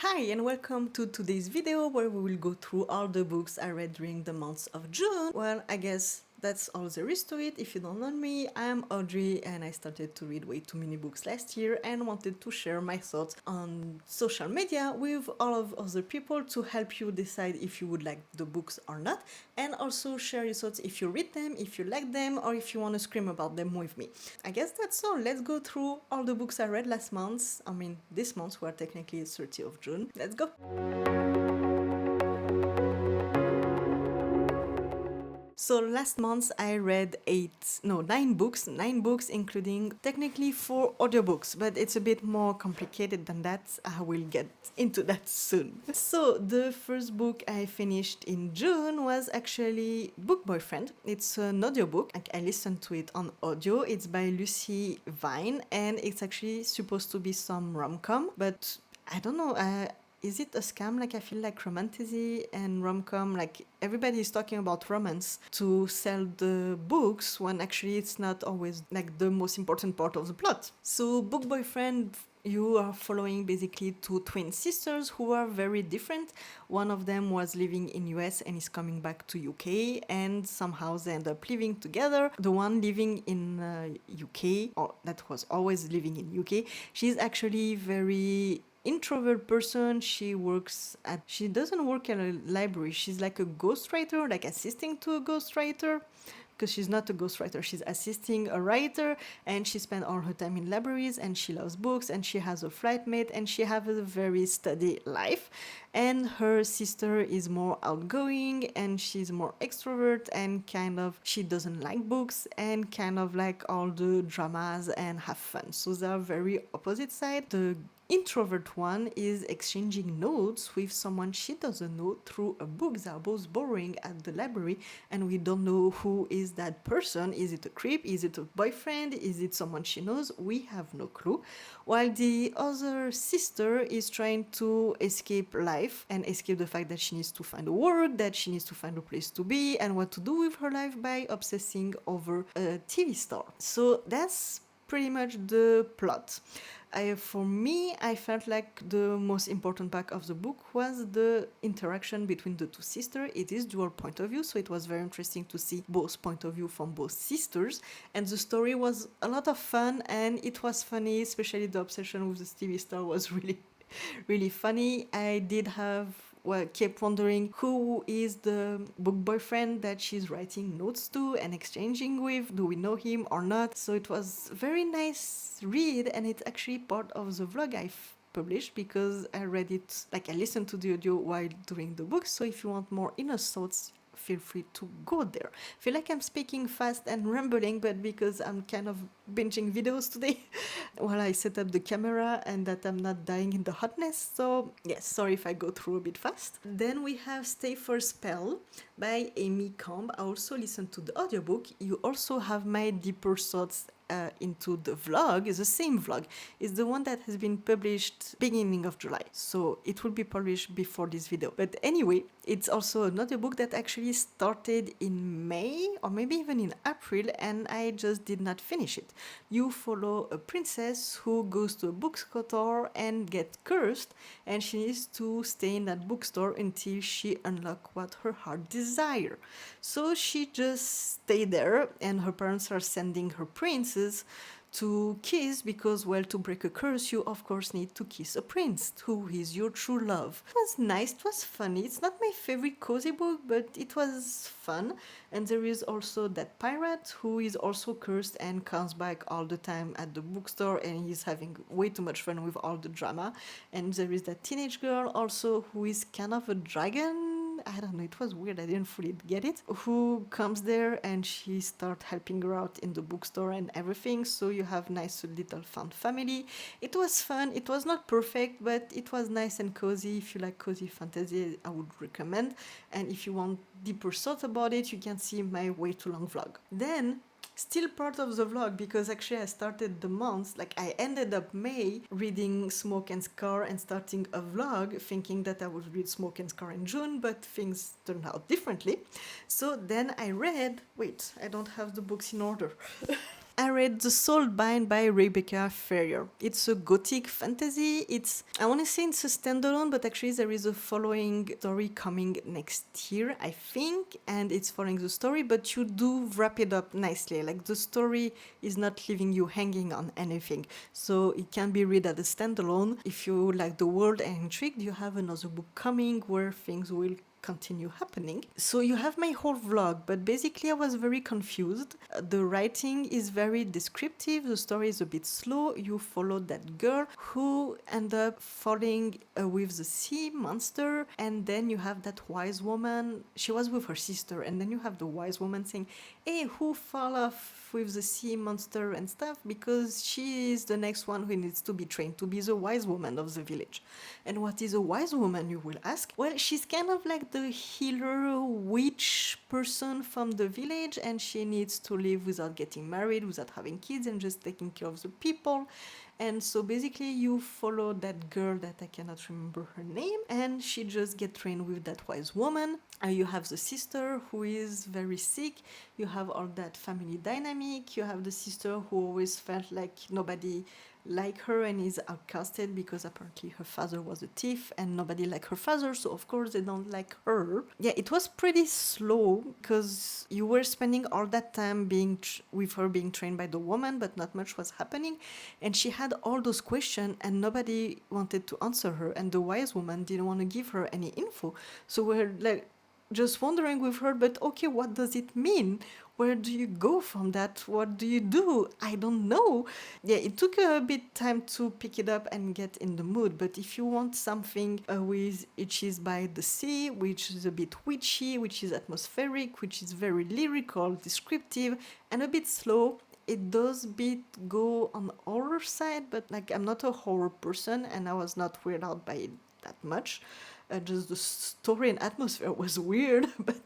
Hi and welcome to today's video where we will go through all the books I read during the month of June. Well, I guess that's all there is to it. If you don't know me, I'm Audrey and I started to read way too many books last year and wanted to share my thoughts on social media with all of other people to help you decide if you would like the books or not, and also share your thoughts if you read them, if you like them, or if you want to scream about them with me. I guess that's all. Let's go through all the books I read last month. I mean, this month, we're technically 30th of June. Let's go. So last month I read nine books, including technically 4 audiobooks, but it's a bit more complicated than that. I will get into that soon. So the first book I finished in June was actually Book Boyfriend. It's an audiobook. I listened to it on audio. It's by Lucy Vine, and it's actually supposed to be some rom-com, but I don't know. Is it a scam? Like, I feel like romantasy and rom-com, like everybody is talking about romance to sell the books when actually it's not always like the most important part of the plot. So Book Boyfriend, you are following basically 2 twin sisters who are very different. One of them was living in US and is coming back to UK, and somehow they end up living together. The one living in UK, or that was always living in UK, she's actually very introvert person. She doesn't work at a library. She's like a ghostwriter, like assisting to a ghostwriter, because she's not a ghostwriter, she's assisting a writer, and she spends all her time in libraries, and she loves books, and she has a flatmate, and she has a very steady life. And her sister is more outgoing, and she's more extrovert, and kind of she doesn't like books, and kind of like all the dramas and have fun. So they are very opposite side. The introvert one is exchanging notes with someone she doesn't know through a book they are both borrowing at the library, and we don't know who is that person. Is it a creep? Is it a boyfriend? Is it someone she knows? We have no clue. While the other sister is trying to escape life and escape the fact that she needs to find a work, that she needs to find a place to be, and what to do with her life by obsessing over a TV star. So that's pretty much the plot. For me, I felt like the most important part of the book was the interaction between the 2 sisters. It is dual point of view, so it was very interesting to see both point of view from both sisters. And the story was a lot of fun, and it was funny, especially the obsession with the TV star was really, really funny. I did kept wondering who is the book boyfriend that she's writing notes to and exchanging with. Do we know him or not? So it was very nice read, and it's actually part of the vlog I've published because I read it, like I listened to the audio while doing the book. So if you want more inner thoughts, feel free to go there. I feel like I'm speaking fast and rambling, but because I'm kind of binging videos today while I set up the camera, and that I'm not dying in the hotness. So yes, sorry if I go through a bit fast. Then we have Stay for a Spell by Amy Coombe. I also listened to the audiobook. You also have my deeper thoughts into the vlog. Is the same vlog. It's the one that has been published beginning of July, so it will be published before this video. But anyway, it's also another book that actually started in May or maybe even in April, and I just did not finish it. You follow a princess who goes to a bookstore and gets cursed, and she needs to stay in that bookstore until she unlocks what her heart desires. So she just stay there, and her parents are sending her prince to kiss because, well, to break a curse, you of course need to kiss a prince who is your true love. It was nice, it was funny. It's not my favorite cozy book, but it was fun. And there is also that pirate who is also cursed and comes back all the time at the bookstore, and he's having way too much fun with all the drama. And there is that teenage girl also who is kind of a dragon. I don't know, it was weird, I didn't fully get it, who comes there and she starts helping her out in the bookstore and everything. So you have nice little fun family. It was fun. It was not perfect, but it was nice and cozy. If you like cozy fantasy, I would recommend. And if you want deeper thoughts about it, you can see my way too long vlog. Then still part of the vlog, because actually I started the month, like I ended up May reading Smoke and Scar and starting a vlog thinking that I would read Smoke and Scar in June, but things turned out differently. So then I read, wait, I don't have the books in order. I read The Soulbind by Rebecca Ferrier. It's a gothic fantasy. I want to say it's a standalone, but actually there is a following story coming next year, I think, and it's following the story, but you do wrap it up nicely. Like the story is not leaving you hanging on anything. So it can be read as a standalone. If you like the world and intrigued, you have another book coming where things will continue happening. So you have my whole vlog, but basically I was very confused. The writing is very descriptive, the story is a bit slow. You follow that girl who end up falling with the sea monster, and then you have that wise woman. She was with her sister, and then you have the wise woman saying, hey, who fell off with the sea monster and stuff, because she is the next one who needs to be trained to be the wise woman of the village. And what is a wise woman, you will ask? Well, she's kind of like the healer witch person from the village, and she needs to live without getting married, without having kids, and just taking care of the people. And so basically you follow that girl that I cannot remember her name, and she just get trained with that wise woman. You have the sister who is very sick. You have all that family dynamic. You have the sister who always felt like nobody like her and is outcasted because apparently her father was a thief and nobody liked her father, so of course they don't like her. Yeah, it was pretty slow because you were spending all that time with her being trained by the woman, but not much was happening, and she had all those questions and nobody wanted to answer her, and the wise woman didn't want to give her any info. So we're like just wondering with her, but okay, what does it mean? Where do you go from that? What do you do? I don't know. Yeah, it took a bit time to pick it up and get in the mood, but if you want something which is by the sea, which is a bit witchy, which is atmospheric, which is very lyrical, descriptive, and a bit slow, it does go on the horror side, but like I'm not a horror person and I was not weirded out by it that much. Just the story and atmosphere was weird, but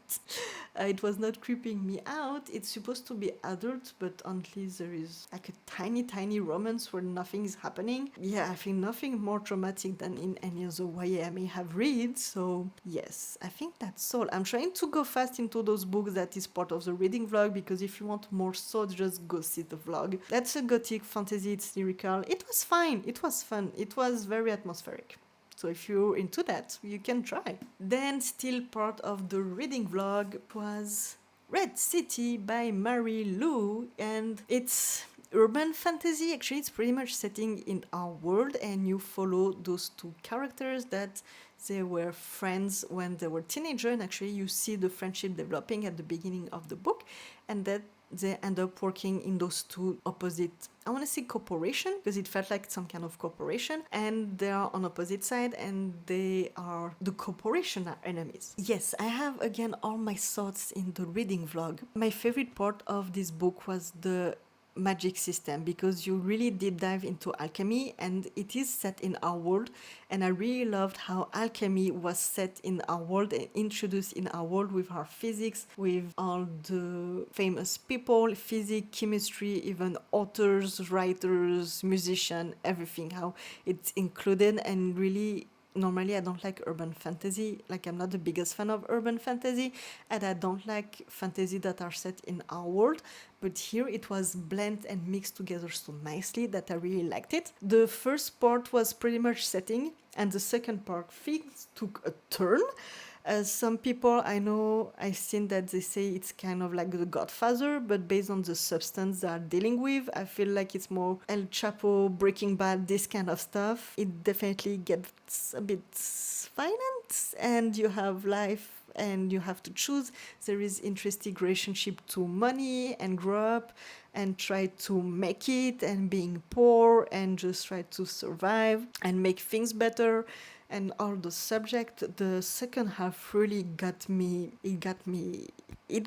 it was not creeping me out. It's supposed to be adult, but only there is like a tiny romance where nothing is happening. Yeah, I think nothing more traumatic than in any other YA I may have read. So yes, I think that's all. I'm trying to go fast into those books that is part of the reading vlog, because if you want more thoughts, just go see the vlog. That's a gothic fantasy, it's lyrical. It was fine, it was fun, it was very atmospheric. So if you're into that, you can try. Then still part of the reading vlog was Red City by Mary Lou, and it's urban fantasy. Actually, it's pretty much setting in our world, and you follow those two characters that they were friends when they were teenagers, and actually you see the friendship developing at the beginning of the book, and that they end up working in those two opposite, I want to say corporation, because it felt like some kind of corporation, and they are on opposite side, and the corporation are enemies. Yes, I have again all my thoughts in the reading vlog. My favorite part of this book was the magic system, because you really deep dive into alchemy, and it is set in our world, and I really loved how alchemy was set in our world and introduced in our world with our physics, with all the famous people, physics, chemistry, even authors, writers, musicians, everything, how it's included. And really, normally I don't like urban fantasy, like I'm not the biggest fan of urban fantasy, and I don't like fantasy that are set in our world, but here it was blended and mixed together so nicely that I really liked it. The first part was pretty much setting, and the second part things took a turn. Some people I know, I've seen that they say it's kind of like The Godfather, but based on the substance they are dealing with, I feel like it's more El Chapo, Breaking Bad, this kind of stuff. It definitely gets a bit violent, and you have life and you have to choose. There is interesting relationship to money and grow up and try to make it, and being poor and just try to survive and make things better, and all the subject. The second half really got me. It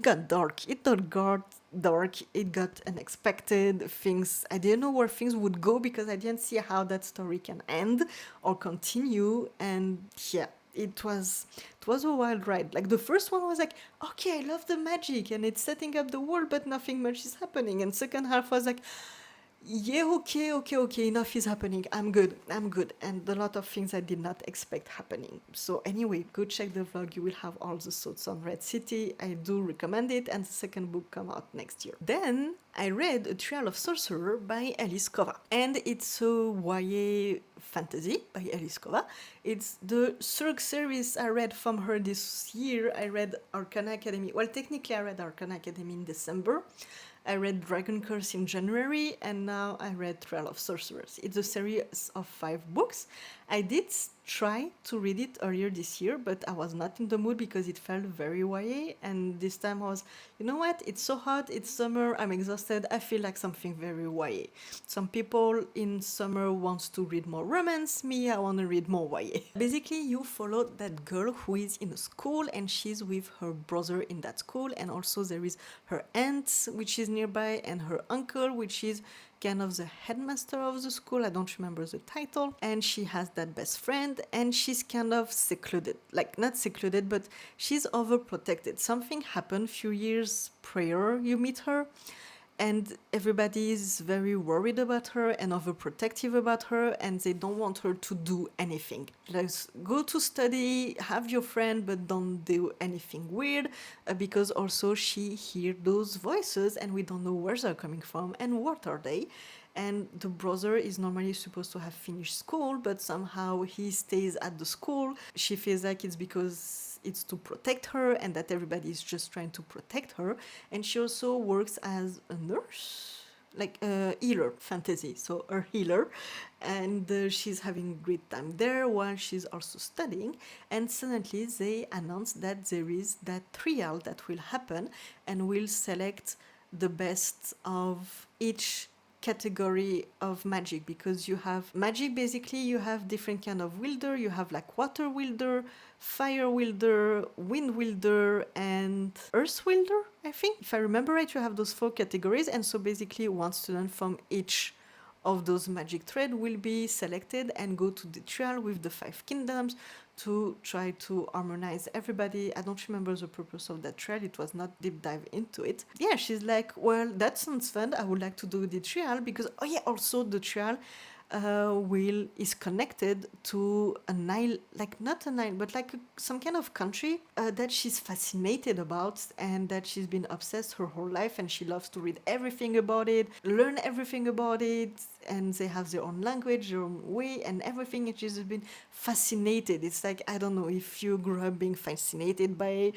got dark. It got unexpected things. I didn't know where things would go, because I didn't see how that story can end or continue. And yeah, it was a wild ride. Like the first one was like, okay, I love the magic and it's setting up the world, but nothing much is happening. And second half was like, yeah, okay, enough is happening. I'm good. And a lot of things I did not expect happening. So anyway, go check the vlog. You will have all the thoughts on Red City. I do recommend it, and the second book come out next year. Then I read A Trial of Sorcerer by Elise Kova. And it's a YA fantasy by Elise Kova. It's the third series I read from her this year. I read Arcana Academy. Well, technically I read Arcana Academy in December. I read Dragon Curse in January, and now I read Trial of Sorcerers. It's a series of 5 books. I did try to read it earlier this year, but I was not in the mood because it felt very YA. And this time I was, you know what? It's so hot, it's summer, I'm exhausted, I feel like something very YA. Some people in summer wants to read more romance, me, I want to read more YA. Basically, you follow that girl who is in a school and she's with her brother in that school, and also there is her aunt, which is nearby, and her uncle, which is kind of the headmaster of the school. I don't remember the title. And she has that best friend, and she's kind of secluded. Like, not secluded, but she's overprotected. Something happened few years prior you meet her, and everybody is very worried about her and overprotective about her, and they don't want her to do anything. Like, go to study, have your friend, but don't do anything weird, because also she hears those voices and we don't know where they're coming from and what are they. And the brother is normally supposed to have finished school, but somehow he stays at the school. She feels like it's because it's to protect her and that everybody is just trying to protect her. And she also works as a nurse, like a healer, fantasy, so a healer. And she's having a great time there while she's also studying. And suddenly they announce that there is that trial that will happen and will select the best of each category of magic, because you have magic, basically you have different kind of wielder. You have like water wielder, fire wielder, wind wielder, and earth wielder, I think, if I remember right. You have those 4 categories, and so basically one student from each of those magic thread will be selected and go to the trial with the 5 kingdoms to try to harmonize everybody. I don't remember the purpose of that trial. It was not deep dive into it. Yeah, she's like, well, that sounds fun. I would like to do the trial because, oh yeah, also the trial will is connected to a Nile, like not a Nile, but like some kind of country that she's fascinated about and that she's been obsessed her whole life, and she loves to read everything about it, learn everything about it, and they have their own language, their own way, and everything. And she's been fascinated. It's like, I don't know if you grew up being fascinated by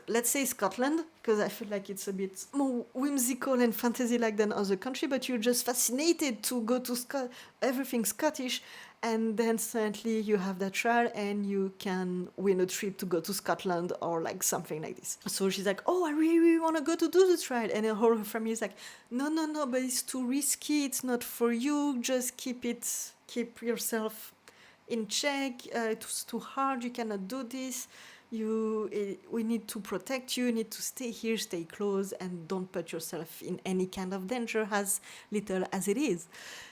let's say Scotland, because I feel like it's a bit more whimsical and fantasy like than other country, but you're just fascinated to go to everything Scottish, and then suddenly you have that trial and you can win a trip to go to Scotland or like something like this. So she's like, oh, I really, really want to go to do the trial, and her whole family is like, no, but it's too risky, it's not for you, just keep yourself in check, it's too hard, you cannot do this, we need to protect you, you need to stay here, stay close, and don't put yourself in any kind of danger, as little as it is.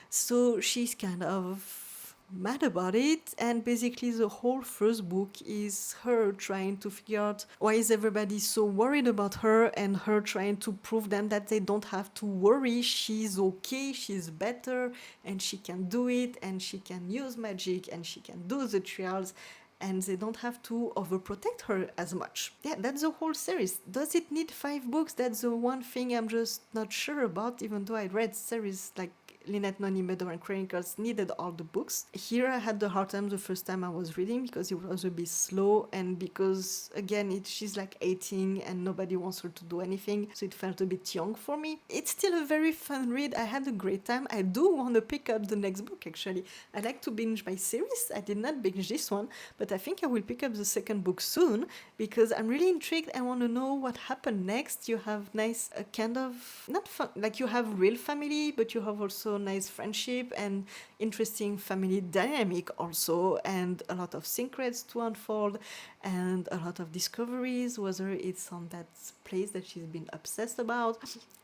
So she's kind of mad about it, and basically the whole first book is her trying to figure out why is everybody so worried about her, and her trying to prove them that they don't have to worry, she's okay, she's better, and she can do it, and she can use magic, and she can do the trials, and they don't have to overprotect her as much. Yeah, that's the whole series. Does it need 5 books? That's the one thing I'm just not sure about, even though I read series like Lynette Noni, Meadow and Chronicles needed all the books. Here I had the hard time the first time I was reading because it was a bit slow, and because again she's like 18 and nobody wants her to do anything, so it felt a bit young for me. It's still a very fun read. I had a great time. I do want to pick up the next book actually. I like to binge my series. I did not binge this one, but I think I will pick up the second book soon because I'm really intrigued. I want to know what happened next. You have nice kind of not fun, like you have real family, but you have also nice friendship and interesting family dynamic also, and a lot of secrets to unfold and a lot of discoveries, whether it's on that place that she's been obsessed about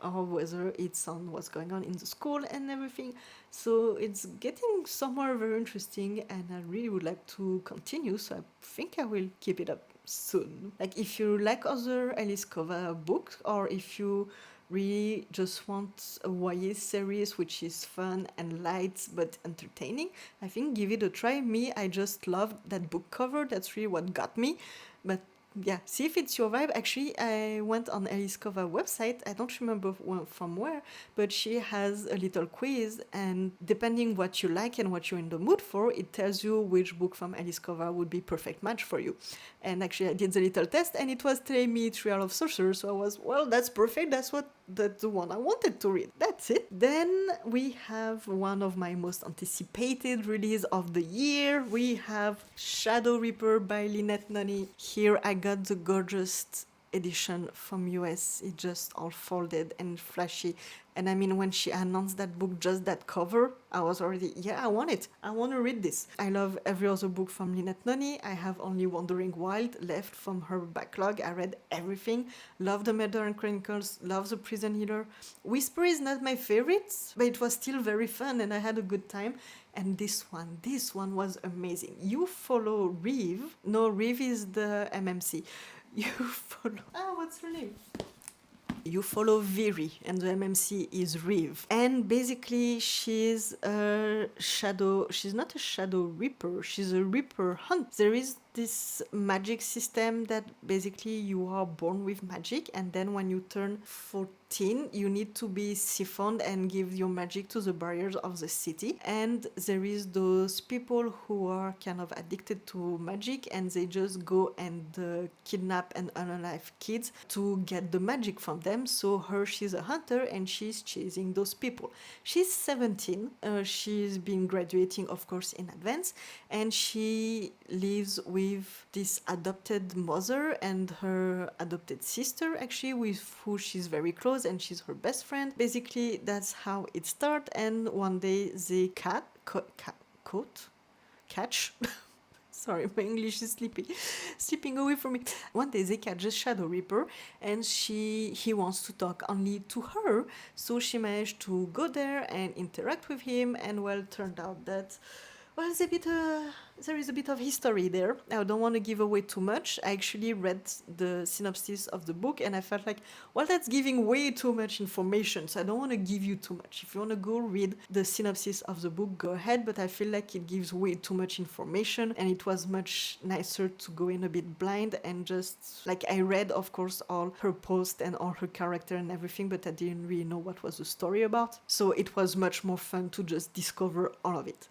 or whether it's on what's going on in the school and everything. So it's getting somewhere very interesting, and I really would like to continue, so I think I will keep it up soon. Like if you like other Elise Kova books, or if you really just want a YA series which is fun and light but entertaining, I think give it a try. Me, I just loved that book cover. That's really what got me. But yeah, see if it's your vibe. Actually, I went on Elise Kova website. I don't remember from where, but she has a little quiz, and depending what you like and what you're in the mood for, it tells you which book from Elise Kova would be perfect match for you. And actually, I did the little test, and it was telling me Trial of Sorcerers. So I was, well, that's perfect. That's the one I wanted to read. That's it. Then we have one of my most anticipated release of the year. We have Shadow Reaper by Lynette Noni. Here I got the gorgeous edition from US. It just all folded and flashy. And I mean, when she announced that book, just that cover, I was already, yeah, I want it. I want to read this. I love every other book from Lynette Noni. I have only Wandering Wild left from her backlog. I read everything. Love the Murder and Chronicles. Love the Prison Healer. Whisper is not my favorite, but it was still very fun and I had a good time. And this one was amazing. You follow Reeve. No, Reeve is the MMC. You follow... what's her name? You follow Viri, and the MMC is Reeve. And basically, she's a shadow... She's not a shadow reaper, she's a reaper hunt. There is this magic system that basically you are born with magic, and then when you turn 14, you need to be siphoned and give your magic to the barriers of the city. And there is those people who are kind of addicted to magic, and they just go and kidnap and unalive kids to get the magic from them. So she's a hunter, and she's chasing those people. She's 17. She's been graduating, of course, in advance, and she lives with this adopted mother and her adopted sister, actually, with who she's very close, and she's her best friend. Basically, that's how it starts. And one day they catch sorry, my English is slipping away from me. One day they catch a Shadow Reaper, and he wants to talk only to her, so she managed to go there and interact with him. And well, turned out that, well, there is a bit of history there. I don't want to give away too much. I actually read the synopsis of the book, and I felt like, well, that's giving way too much information, so I don't want to give you too much. If you want to go read the synopsis of the book, go ahead, but I feel like it gives way too much information, and it was much nicer to go in a bit blind and just, like, I read, of course, all her posts and all her character and everything, but I didn't really know what was the story about, so it was much more fun to just discover all of it.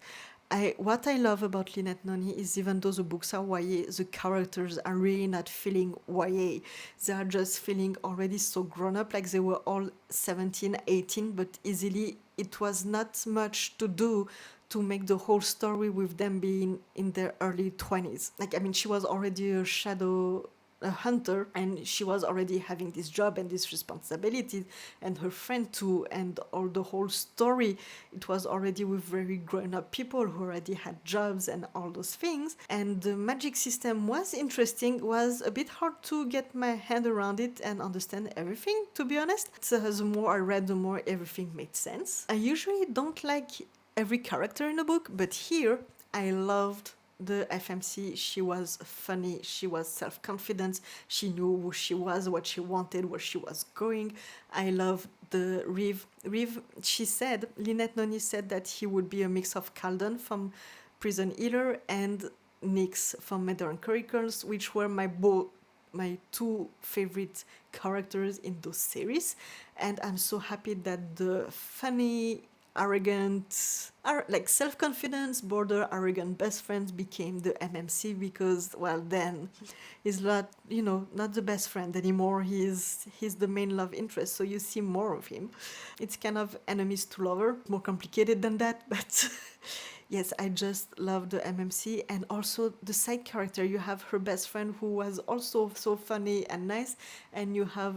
What I love about Lynette Noni is, even though the books are YA, the characters are really not feeling YA. They are just feeling already so grown up, like they were all 17, 18, but easily it was not much to do to make the whole story with them being in their early 20s. Like, I mean, she was already a hunter, and she was already having this job and this responsibility, and her friend too, and all the whole story, it was already with very grown-up people who already had jobs and all those things. And the magic system was interesting, was a bit hard to get my hand around it and understand everything, to be honest. So the more I read, the more everything made sense. I usually don't like every character in a book, but here I loved the FMC. She was funny, she was self-confident, she knew who she was, what she wanted, where she was going. I love the Reeve. She said, Lynette Noni said that he would be a mix of Calden from Prison Healer and Nyx from Murder and Chronicles, which were my two favorite characters in those series. And I'm so happy that the funny, arrogant, like self-confidence, border arrogant best friends became the MMC, because, well, then he's not, not the best friend anymore. He's the main love interest, so you see more of him. It's kind of enemies to lover, more complicated than that, but yes, I just love the MMC. And also the side character, you have her best friend who was also so funny and nice, and you have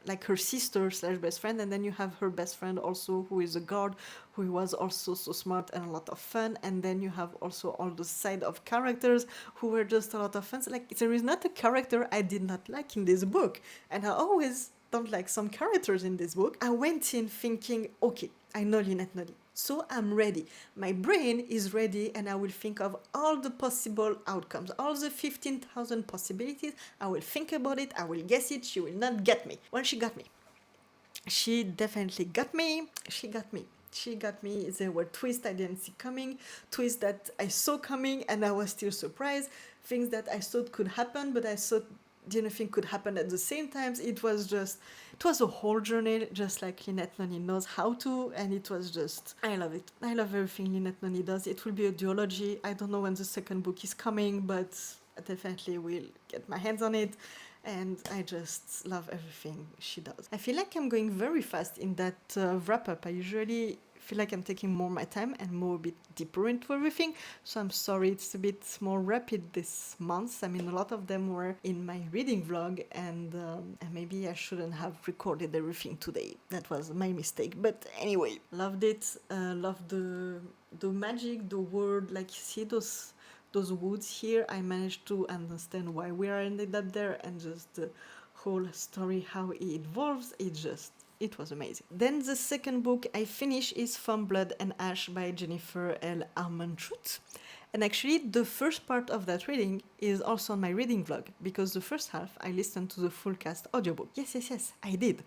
like her sister / best friend, and then you have her best friend also, who is a guard, who was also so smart and a lot of fun. And then you have also all the side of characters who were just a lot of fun. Like, there is not a character I did not like in this book, and I always don't like some characters in this book. I went in thinking, okay, I know Lynette Noni, so I'm ready. My brain is ready, and I will think of all the possible outcomes, all the 15,000 possibilities. I will think about it, I will guess it, she will not get me. Well, she got me. she definitely got me. She got me. She got me. There were twists I didn't see coming, twists that I saw coming and I was still surprised, things that I thought could happen, but I thought didn't think could happen at the same times. It was a whole journey, just like Lynette Noni knows how to, and it was just, I love it. I love everything Lynette Noni does. It will be a duology. I don't know when the second book is coming, but I definitely will get my hands on it. And I just love everything she does. I feel like I'm going very fast in that wrap up. I usually feel like I'm taking more my time and more a bit deeper into everything. So I'm sorry it's a bit more rapid this month. I mean, a lot of them were in my reading vlog, and maybe I shouldn't have recorded everything today. That was my mistake. But anyway, loved it. Loved the magic, the world. Like, you see those woods here, I managed to understand why we are ended up there, and just the whole story, how it evolves, it was amazing. Then the second book I finished is From Blood and Ash by Jennifer L. Armentrout. And actually, the first part of that reading is also on my reading vlog, because the first half I listened to the full cast audiobook. Yes, I did.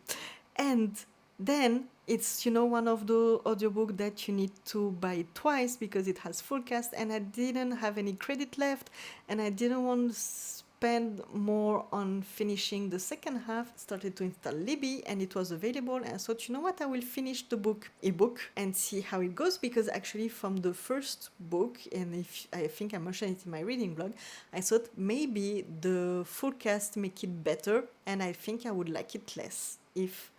And then it's, one of the audiobook that you need to buy twice because it has full cast, and I didn't have any credit left, and I didn't want to spend more on finishing the second half. Started to install Libby, and it was available, and I thought, you know what, I will finish the ebook and see how it goes, because actually from the first book, and if I think I mentioned it in my reading blog, I thought maybe the full cast make it better, and I think I would like it less if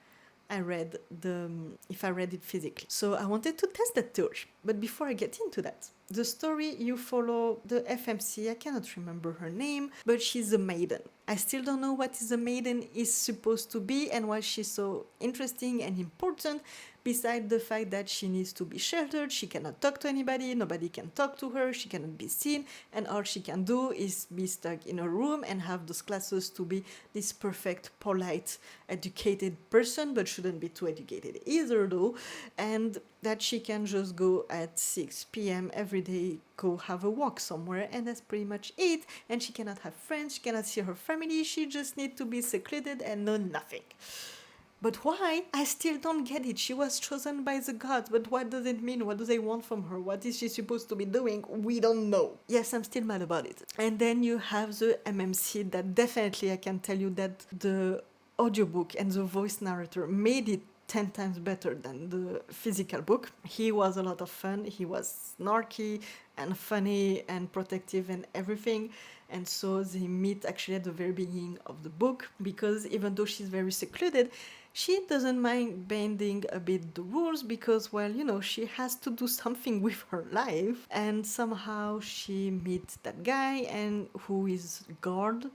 I read it physically. So I wanted to test that theory. But before I get into that, the story, you follow the FMC, I cannot remember her name, but she's a maiden. I still don't know what a maiden is supposed to be and why she's so interesting and important, besides the fact that she needs to be sheltered, she cannot talk to anybody, nobody can talk to her, she cannot be seen, and all she can do is be stuck in a room and have those classes to be this perfect, polite, educated person, but shouldn't be too educated either though, and that she can just go at 6 p.m. every day, go have a walk somewhere, and that's pretty much it, and she cannot have friends, she cannot see her family, she just needs to be secluded and know nothing. But why? I still don't get it. She was chosen by the gods, but what does it mean? What do they want from her? What is she supposed to be doing? We don't know. Yes, I'm still mad about it. And then you have the MMC that definitely I can tell you that the audiobook and the voice narrator made it 10 times better than the physical book. He was a lot of fun. He was snarky and funny and protective and everything. And so they meet actually at the very beginning of the book, because even though she's very secluded, she doesn't mind bending a bit the rules, because, well, she has to do something with her life. And somehow she meets that guy, and who is guard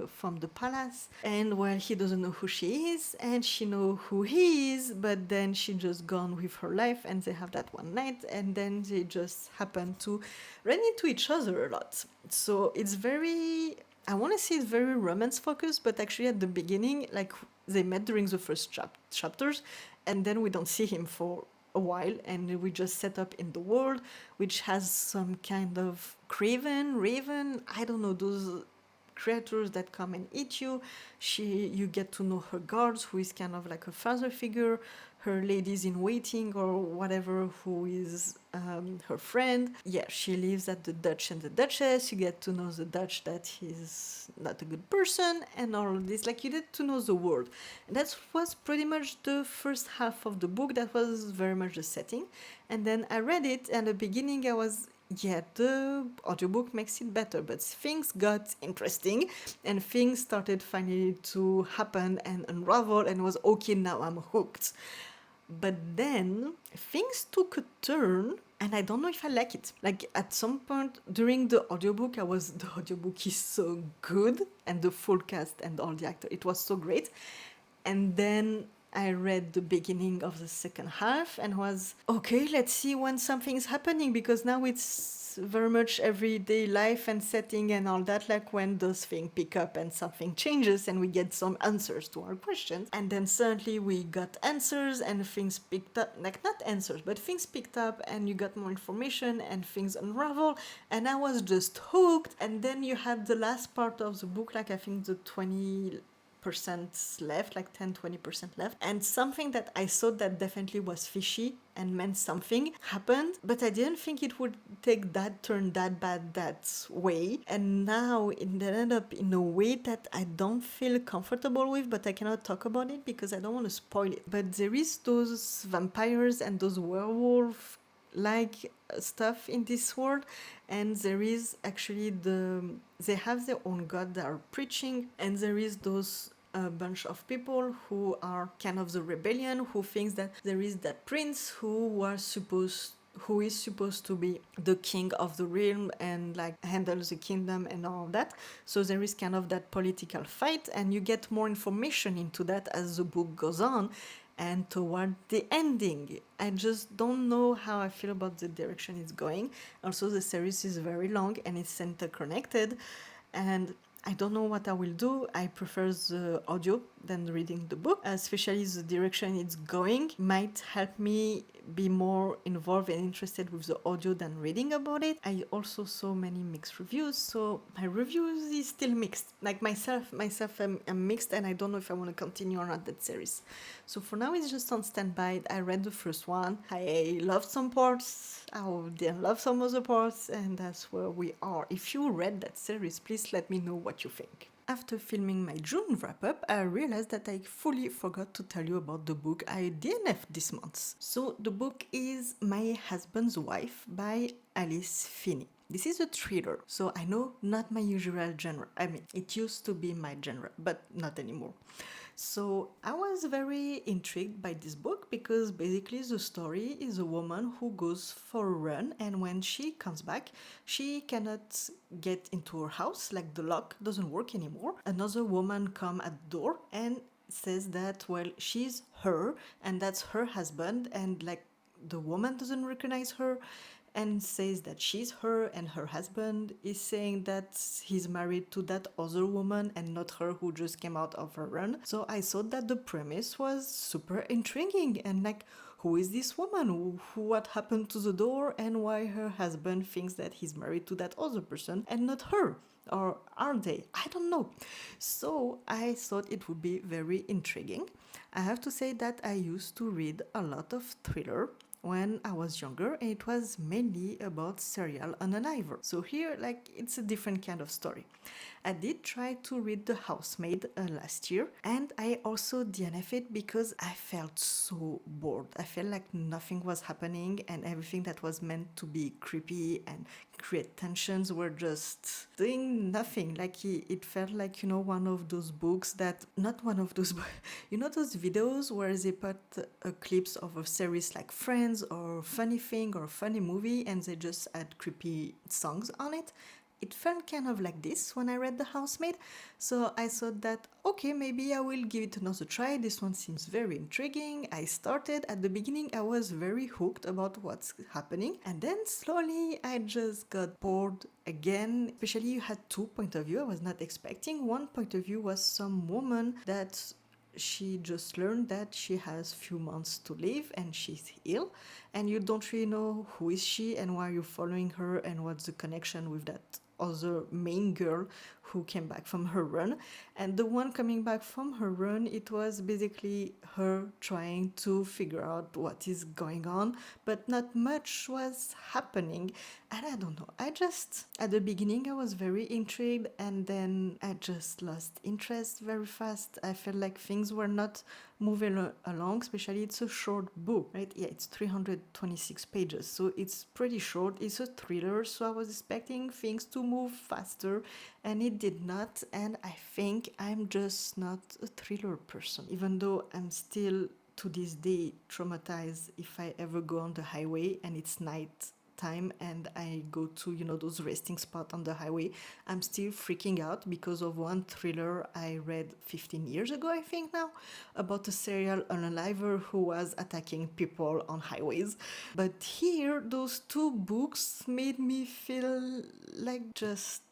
from the palace, and well, he doesn't know who she is, and she know who he is, but then she just gone with her life, and they have that one night, and then they just happen to run into each other a lot. So it's very, I want to say it's very romance focused, but actually at the beginning, like, they met during the first chapters, and then we don't see him for a while, and we just set up in the world, which has some kind of raven, I don't know, those creatures that come and eat you. You get to know her guards, who is kind of like a father figure, her ladies in waiting or whatever, who is her friend. Yeah, she lives at the Dutch and the Duchess. You get to know the Dutch, that he's not a good person, and all of this. Like, you get to know the world. And that was pretty much the first half of the book. That was very much the setting. And then I read it, and at the beginning I was, yeah, the audiobook makes it better, but things got interesting and things started finally to happen and unravel, and was okay, now I'm hooked. But then things took a turn, and I don't know if I like it. Like, at some point during the audiobook, the audiobook is so good, and the full cast and all the actors, it was so great. And then I read the beginning of the second half and was, okay, let's see when something's happening, because now it's very much everyday life and setting and all that, like when those things pick up and something changes and we get some answers to our questions. And then suddenly we got answers and things picked up, like, not answers, but things picked up, and you got more information and things unravel, and I was just hooked. And then you had the last part of the book, like I think the left, like 10-20% left. And something that I thought that definitely was fishy and meant something happened, but I didn't think it would take that turn that bad that way. And now it ended up in a way that I don't feel comfortable with, but I cannot talk about it because I don't want to spoil it. But there is those vampires and those werewolf like stuff in this world, and there is actually they have their own god that are preaching, and there is those a bunch of people who are kind of the rebellion, who thinks that there is that prince who is supposed to be the king of the realm and like handle the kingdom and all of that. So there is kind of that political fight, and you get more information into that as the book goes on. And toward the ending, I just don't know how I feel about the direction it's going. Also, the series is very long and it's interconnected, and I don't know what I will do. I prefer the audio than reading the book, especially the direction it's going might help me be more involved and interested with the audio than reading about it. I also saw many mixed reviews, so my reviews is still mixed. Like myself, I'm mixed, and I don't know if I want to continue or not that series. So for now, it's just on standby. I read the first one. I loved some parts. I didn't love some other parts, and that's where we are. If you read that series, please let me know what you think. After filming my June wrap-up, I realized that I fully forgot to tell you about the book I DNF'd this month. So the book is My Husband's Wife by Alice Finney. This is a thriller, so I know not my usual genre. I mean, it used to be my genre, but not anymore. So I was very intrigued by this book because basically the story is a woman who goes for a run, and when she comes back, she cannot get into her house, like the lock doesn't work anymore. Another woman come at the door and says that, well, she's her and that's her husband, and like the woman doesn't recognize her and says that she's her, and her husband is saying that he's married to that other woman and not her who just came out of her run. So I thought that the premise was super intriguing, and like, who is this woman? What happened to the door, and why her husband thinks that he's married to that other person and not her? Or are they? I don't know. So I thought it would be very intriguing. I have to say that I used to read a lot of thriller when I was younger, and it was mainly about serial unaliver. So here, like, it's a different kind of story. I did try to read The Housemaid last year, and I also DNF'd it because I felt so bored. I felt like nothing was happening, and everything that was meant to be creepy and create tensions were just doing nothing. Like, it felt like, one of those books that, not one of those, those videos where they put clips of a series like Friends or Funny Thing or Funny Movie, and they just add creepy songs on it. It felt kind of like this when I read The Housemaid, so I thought that, okay, maybe I will give it another try. This one seems very intriguing. I started, at the beginning I was very hooked about what's happening, and then slowly I just got bored again. Especially you had two points of view I was not expecting. One point of view was some woman that she just learned that she has few months to live and she's ill, and you don't really know who is she and why you're following her and what's the connection with that other main girl who came back from her run. And the one coming back from her run, it was basically her trying to figure out what is going on, but not much was happening. And I don't know, at the beginning I was very intrigued, and then I just lost interest very fast. I felt like things were not moving along, especially it's a short book, right? Yeah, it's 326 pages, so it's pretty short. It's a thriller, so I was expecting things to move faster, and it did not. And I think I'm just not a thriller person, even though I'm still to this day traumatized if I ever go on the highway and it's night time and I go to those resting spots on the highway. I'm still freaking out because of one thriller I read 15 years ago, I think now, about a serial unaliver who was attacking people on highways. But here, those two books made me feel like just,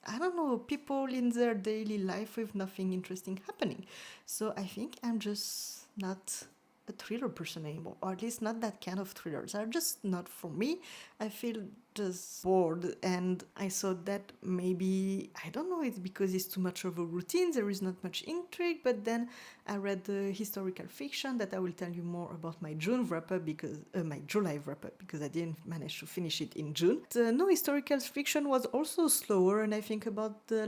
I don't know, people in their daily life with nothing interesting happening. So I think I'm just not a thriller person anymore, or at least not that kind of thrillers. Are just not for me. I feel just bored, and I thought that maybe, I don't know, it's because it's too much of a routine, there is not much intrigue. But then I read the historical fiction that I will tell you more about my June wrap-up, because my July wrap-up, because I didn't manage to finish it in June. The no historical fiction was also slower, and I think about the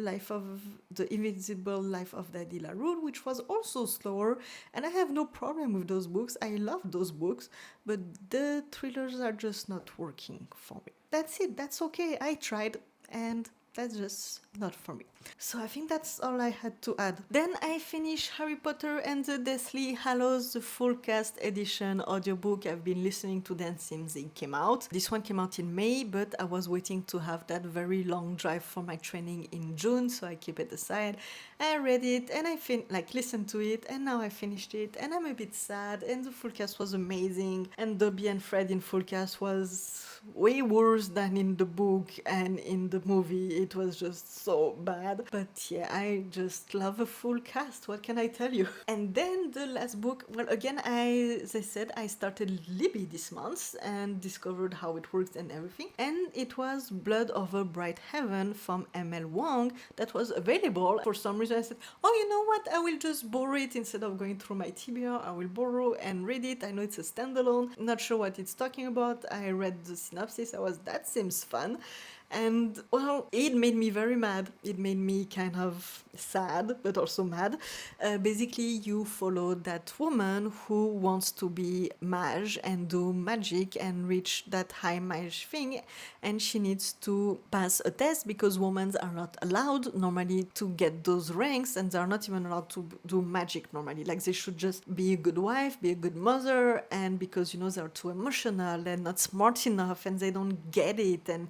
invisible life of Daddy LaRue, which was also slower, and I have no problem with those books. I love those books, but the thrillers are just not working for me. That's it. That's okay. I tried, and that's just not for me. So I think that's all I had to add. Then I finished Harry Potter and the Deathly Hallows, the full cast edition audiobook. I've been listening to them since it came out. This one came out in May, but I was waiting to have that very long drive for my training in June, so I keep it aside. I read it and I listened to it, and now I finished it, and I'm a bit sad. And the full cast was amazing, and Dobby and Fred in full cast was way worse than in the book and in the movie. It was just so bad. But yeah, I just love a full cast. What can I tell you? And then the last book, well, again, as I said, I started Libby this month and discovered how it works and everything. And it was Blood Over Bright Heaven from M.L. Wang that was available. For some reason, I said, oh, you know what? I will just borrow it instead of going through my TBR. I will borrow and read it. I know it's a standalone. Not sure what it's talking about. I read the synopsis. That seems fun. And well, it made me very mad. It made me kind of sad, but also mad. Basically, you follow that woman who wants to be mage and do magic and reach that high mage thing, and she needs to pass a test because women are not allowed normally to get those ranks, and they are not even allowed to do magic normally. Like, they should just be a good wife, be a good mother, and because, you know, they're too emotional and not smart enough and they don't get it, and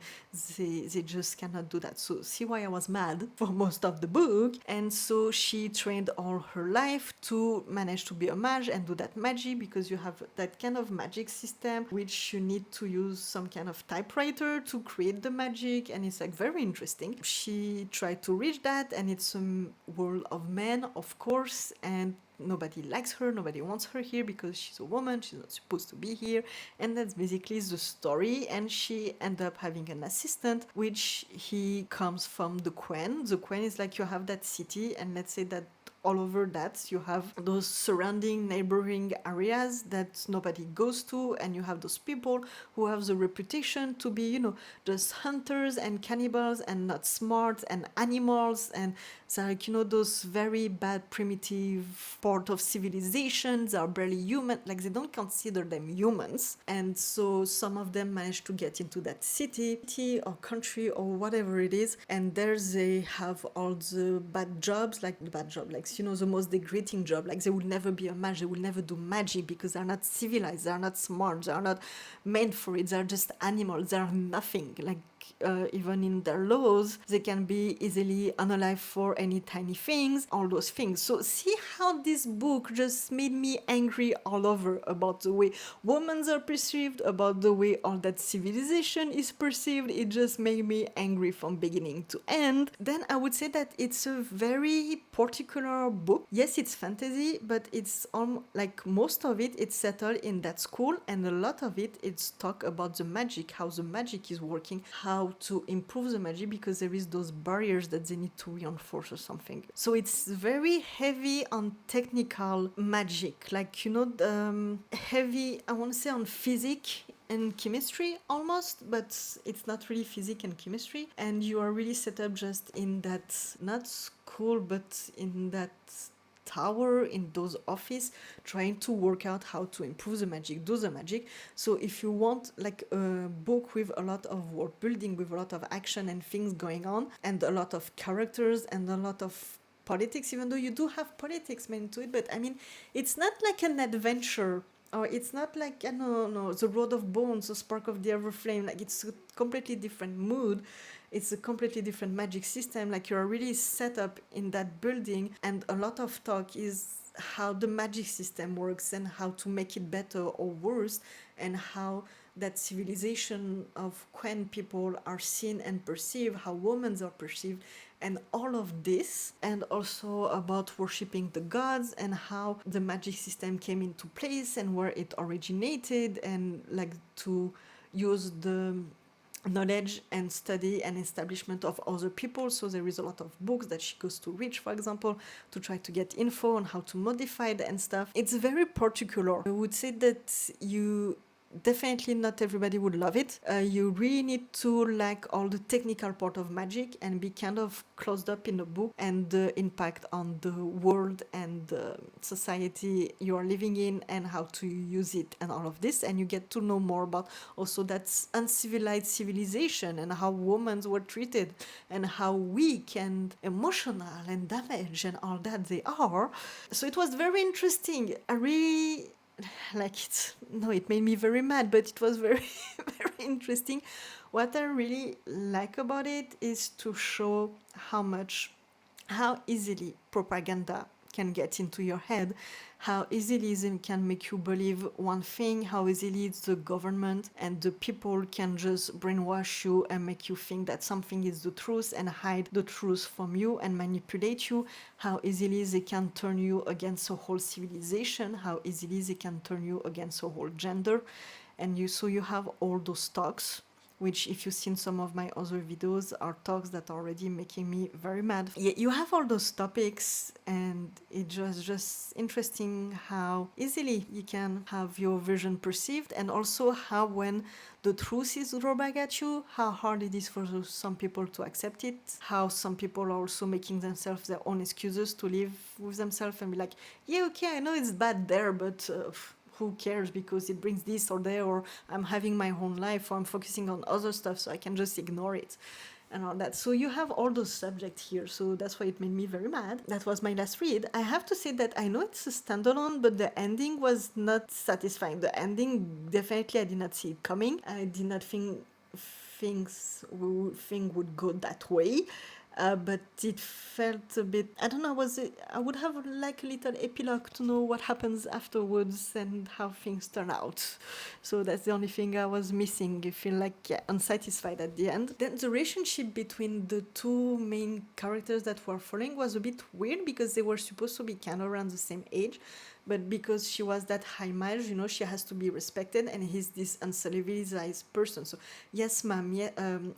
they just cannot do that. So see why I was mad for most of the book. And so she trained all her life to manage to be a mage and do that magic, because you have that kind of magic system which you need to use some kind of typewriter to create the magic, and it's like very interesting. She tried to reach that, and it's a world of men, of course, and nobody likes her, nobody wants her here because she's a woman, she's not supposed to be here, and that's basically the story. And she ended up having an assistant, which he comes from the Quen. The Quen is like, you have that city, and let's say that all over that you have those surrounding neighboring areas that nobody goes to, and you have those people who have the reputation to be, you know, just hunters and cannibals and not smart and animals, and it's like, you know, those very bad primitive part of civilization. They are barely human, like they don't consider them humans. And so some of them manage to get into that city or country or whatever it is, and there they have all the bad jobs, like you know, the most degrading job. Like, they will never be a mage, they will never do magic because they're not civilized, they're not smart, they're not meant for it, they're just animals, they're nothing. Like, even in their laws, they can be easily unalive for any tiny things, all those things. So see how this book just made me angry all over about the way women are perceived, about the way all that civilization is perceived. It just made me angry from beginning to end. Then I would say that it's a very particular book. Yes, it's fantasy, but it's like most of it, it's settled in that school, and a lot of it, it's talk about the magic, how the magic is working, how to improve the magic, because there is those barriers that they need to reinforce or something. So it's very heavy on technical magic, like, you know, heavy, I want to say, on physics and chemistry almost, but it's not really physics and chemistry. And you are really set up just in that, not school, but in that tower, in those office, trying to work out how to improve the magic, do the magic. So if you want like a book with a lot of world building, with a lot of action and things going on, and a lot of characters and a lot of politics, even though you do have politics meant to it, but I mean, it's not like an adventure, or it's not like, no, the Road of Bones, the Spark of the Everflame. Like, it's a completely different mood. It's a completely different magic system. Like, you're really set up in that building, and a lot of talk is how the magic system works and how to make it better or worse, and how that civilization of Quen people are seen and perceived, how women are perceived, and all of this, and also about worshipping the gods and how the magic system came into place and where it originated, and like to use knowledge and study and establishment of other people. So there is a lot of books that she goes to read, for example, to try to get info on how to modify it and stuff. It's very particular. I would say that you definitely not everybody would love it. You really need to like all the technical part of magic and be kind of closed up in the book and the impact on the world and the society you are living in and how to use it and all of this. And you get to know more about also that uncivilized civilization and how women were treated and how weak and emotional and damaged and all that they are. So it was very interesting. I really like it. No, it made me very mad, but it was very, very interesting. What I really like about it is to show how easily propaganda can get into your head, how easily it can make you believe one thing, how easily the government and the people can just brainwash you and make you think that something is the truth and hide the truth from you and manipulate you, how easily they can turn you against a whole civilization, how easily they can turn you against a whole gender. And you have all those talks, which if you've seen some of my other videos are talks that are already making me very mad. Yeah, you have all those topics and it was just interesting how easily you can have your vision perceived, and also how when the truth is thrown back at you, how hard it is for some people to accept it, how some people are also making themselves their own excuses to live with themselves and be like, yeah, okay, I know it's bad there, but who cares, because it brings this or there, or I'm having my own life, or I'm focusing on other stuff, so I can just ignore it and all that. So you have all those subjects here, so that's why it made me very mad. That was my last read. I have to say that I know it's a standalone, but the ending was not satisfying. The ending, definitely I did not see it coming. I did not think thing would go that way. But it felt a bit, I don't know, I would have like a little epilogue to know what happens afterwards and how things turn out. So that's the only thing I was missing. I feel like unsatisfied at the end. Then the relationship between the two main characters that were following was a bit weird, because they were supposed to be kind of around the same age. But because she was that high mileage, she has to be respected, and he's this uncivilized person. So, yes, ma'am, yeah,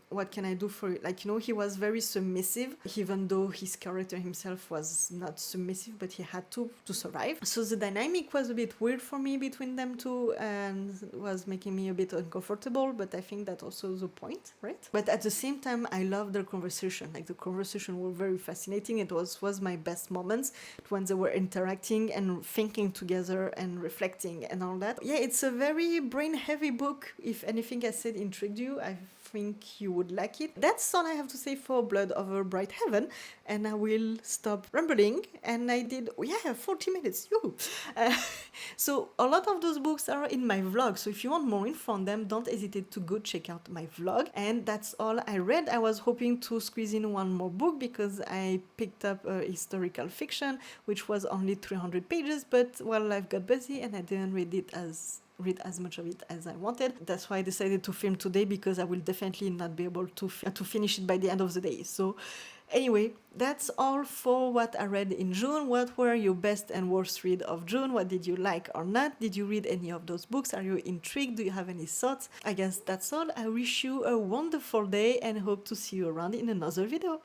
what can I do for you? Like, he was very submissive, even though his character himself was not submissive, but he had to survive. So the dynamic was a bit weird for me between them two, and was making me a bit uncomfortable, but I think that's also the point, right? But at the same time, I loved their conversation. Like, the conversation were very fascinating. It was my best moments when they were interacting and thinking together and reflecting and all that. Yeah, it's a very brain heavy book. If anything I said intrigued you, I think you would like it. That's all I have to say for Blood Over Bright Heaven, and I will stop rambling. And I did 40 minutes. So a lot of those books are in my vlog, so if you want more info on them, don't hesitate to go check out my vlog. And that's all I read. I was hoping to squeeze in one more book, because I picked up a historical fiction which was only 300 pages, but life got busy and I didn't read as much of it as I wanted. That's why I decided to film today, because I will definitely not be able to finish it by the end of the day. So anyway, that's all for what I read in June. What were your best and worst read of June? What did you like or not? Did you read any of those books? Are you intrigued? Do you have any thoughts? I guess that's all. I wish you a wonderful day and hope to see you around in another video.